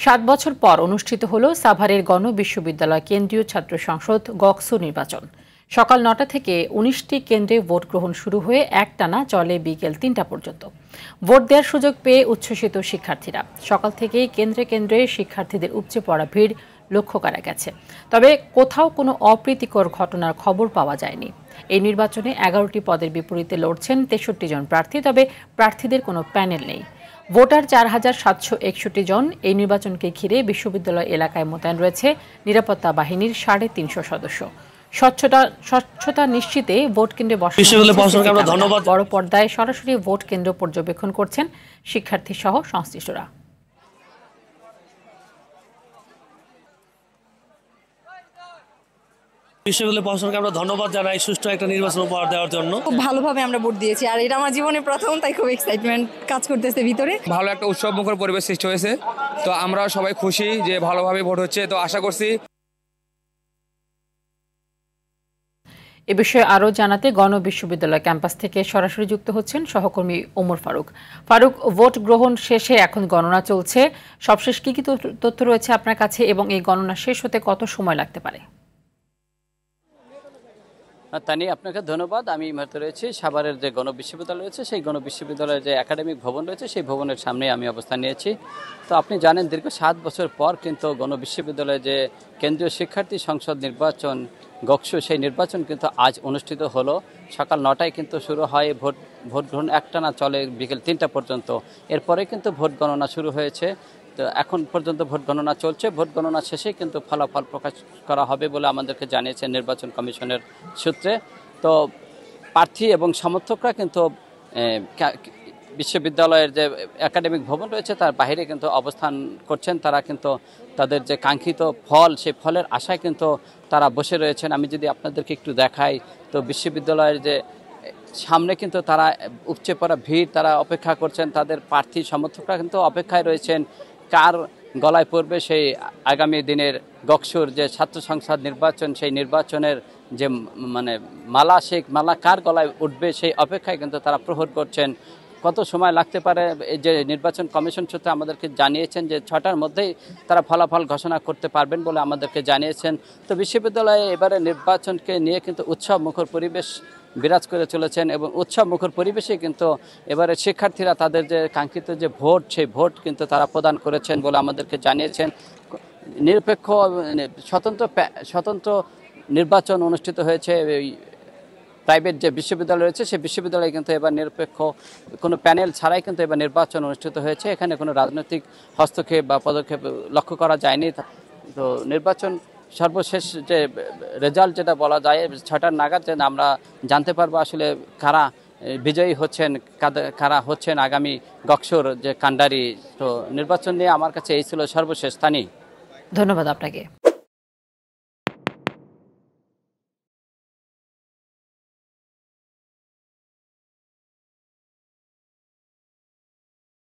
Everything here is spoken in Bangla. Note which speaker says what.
Speaker 1: 7 বছর পর অনুষ্ঠিত হল সাভারের গণবিশ্ববিদ্যালয় কেন্দ্রীয় ছাত্র সংসদ গকসু নির্বাচন। সকাল 9টা থেকে 19টি কেন্দ্রে ভোট গ্রহণ শুরু হয়ে একটানা চলে বিকেল 3টা পর্যন্ত। ভোট দেওয়ার সুযোগ পেয়ে উচ্ছ্বসিত শিক্ষার্থীরা। সকাল থেকেই কেন্দ্রে কেন্দ্রে শিক্ষার্থীদের উপচে পড়া ভিড় লক্ষ্য করা গেছে। তবে কোথাও কোনো অপ্রীতিকর ঘটনার খবর পাওয়া যায়নি। এই নির্বাচনে 11টি পদের বিপরীতে লড়ছেন 63 জন প্রার্থী, তবে প্রার্থীদের কোনো প্যানেল নেই। ভোটার 4761 জন। এই নির্বাচনকে ঘিরে বিশ্ববিদ্যালয় এলাকায় মোতায়েন রয়েছে নিরাপত্তা বাহিনীর 350 সদস্য। স্বচ্ছতা নিশ্চিতে ভোট কেন্দ্রে বড় পর্দায় সরাসরি ভোট কেন্দ্র পর্যবেক্ষণ করছেন শিক্ষার্থী সহ সংশ্লিষ্টরা।
Speaker 2: বিশ্ববিদ্যালয় প্রশাসনকে আমরা ধন্যবাদ জানাই সুষ্ঠু একটা নির্বাচন উপহার দেওয়ার জন্য।
Speaker 3: খুব ভালোভাবে আমরা ভোট দিয়েছি, আর এটা আমার জীবনে প্রথম, তাই খুব এক্সাইটমেন্ট কাজ করতেছে ভিতরে।
Speaker 4: ভালো একটা উৎসবমুখর পরিবেশ সৃষ্টি হয়েছে, তো আমরা সবাই খুশি যে ভালোভাবে ভোট হচ্ছে, তো আশা করছি।
Speaker 1: এ বিষয়ে আরও জানাতে গণবিশ্ববিদ্যালয় ক্যাম্পাস থেকে সরাসরি যুক্ত হচ্ছেন সহকর্মী ওমর ফারুক। ফারুক, ভোট গ্রহণ শেষে এখন গণনা চলছে। সবশেষ কি কি তথ্য রয়েছে আপনার কাছে এবং এই গণনা শেষ হতে কত সময় লাগতে পারে?
Speaker 5: তানি, আপনাকে ধন্যবাদ। আমি এই মুহূর্তে রয়েছি সাভারের যে গণবিশ্ববিদ্যালয় রয়েছে, সেই গণবিশ্ববিদ্যালয়ের যে একাডেমিক ভবন রয়েছে, সেই ভবনের সামনে আমি অবস্থান নিয়েছি। তো আপনি জানেন, দীর্ঘ 7 বছর পর কিন্তু গণবিশ্ববিদ্যালয়ে যে কেন্দ্রীয় শিক্ষার্থী সংসদ নির্বাচন গকসু, সেই নির্বাচন কিন্তু আজ অনুষ্ঠিত হলো। সকাল 9টায় কিন্তু শুরু হয় ভোট গ্রহণ, একটানা চলে বিকেল 3টা পর্যন্ত। এরপরে কিন্তু ভোট গণনা শুরু হয়েছে। তো এখন পর্যন্ত ভোট গণনা চলছে। ভোট গণনা শেষে কিন্তু ফলাফল প্রকাশ করা হবে বলে আমাদেরকে জানিয়েছেন নির্বাচন কমিশনের সূত্রে। তো প্রার্থী এবং সমর্থকরা কিন্তু বিশ্ববিদ্যালয়ের যে একাডেমিক ভবন রয়েছে তার বাইরে কিন্তু অবস্থান করছেন। তারা কিন্তু তাদের যে কাঙ্ক্ষিত ফল, সেই ফলের আশায় কিন্তু তারা বসে রয়েছেন। আমি যদি আপনাদেরকে একটু দেখাই, তো বিশ্ববিদ্যালয়ের যে সামনে কিন্তু তারা উপচে পড়া ভিড়, তারা অপেক্ষা করছেন। তাদের প্রার্থী সমর্থকরা কিন্তু অপেক্ষায় রয়েছেন কার গলায় পড়বে সেই আগামী দিনের গকসুর যে ছাত্র সংসদ নির্বাচন, সেই নির্বাচনের যে মালা, সেই মালা কার গলায় উঠবে সেই অপেক্ষায় কিন্তু তারা প্রহর করছেন। কত সময় লাগতে পারে, এই যে নির্বাচন কমিশন সূত্রে আমাদেরকে জানিয়েছেন যে 6টার মধ্যেই তারা ফলাফল ঘোষণা করতে পারবেন বলে আমাদেরকে জানিয়েছেন। তো বিশ্ববিদ্যালয়ে এবারে নির্বাচনকে নিয়ে কিন্তু উৎসব মুখর পরিবেশ বিরাজ করে চলেছেন, এবং উৎসব মুখর পরিবেশে কিন্তু এবারে শিক্ষার্থীরা তাদের যে কাঙ্ক্ষিত যে ভোট, সেই ভোট কিন্তু তারা প্রদান করেছেন বলে আমাদেরকে জানিয়েছেন। নিরপেক্ষ স্বতন্ত্র নির্বাচন অনুষ্ঠিত হয়েছে। প্রাইভেট যে বিশ্ববিদ্যালয় রয়েছে, সেই বিশ্ববিদ্যালয়ে কিন্তু এবার নিরপেক্ষ কোনো প্যানেল ছাড়াই কিন্তু এবার নির্বাচন অনুষ্ঠিত হয়েছে। এখানে কোনো রাজনৈতিক হস্তক্ষেপ বা পদক্ষেপ লক্ষ্য করা যায়নি। তো নির্বাচন সর্বশেষ যে রেজাল্ট, যেটা বলা যায় 6টার নাগাদ যে আমরা জানতে পারবো আসলে কারা বিজয়ী হচ্ছেন, কারা হচ্ছেন আগামী গকসুর যে কাণ্ডারি। তো নির্বাচন নিয়ে আমার কাছে এই ছিল সর্বশেষ স্থানীয়।
Speaker 1: ধন্যবাদ আপনাকে।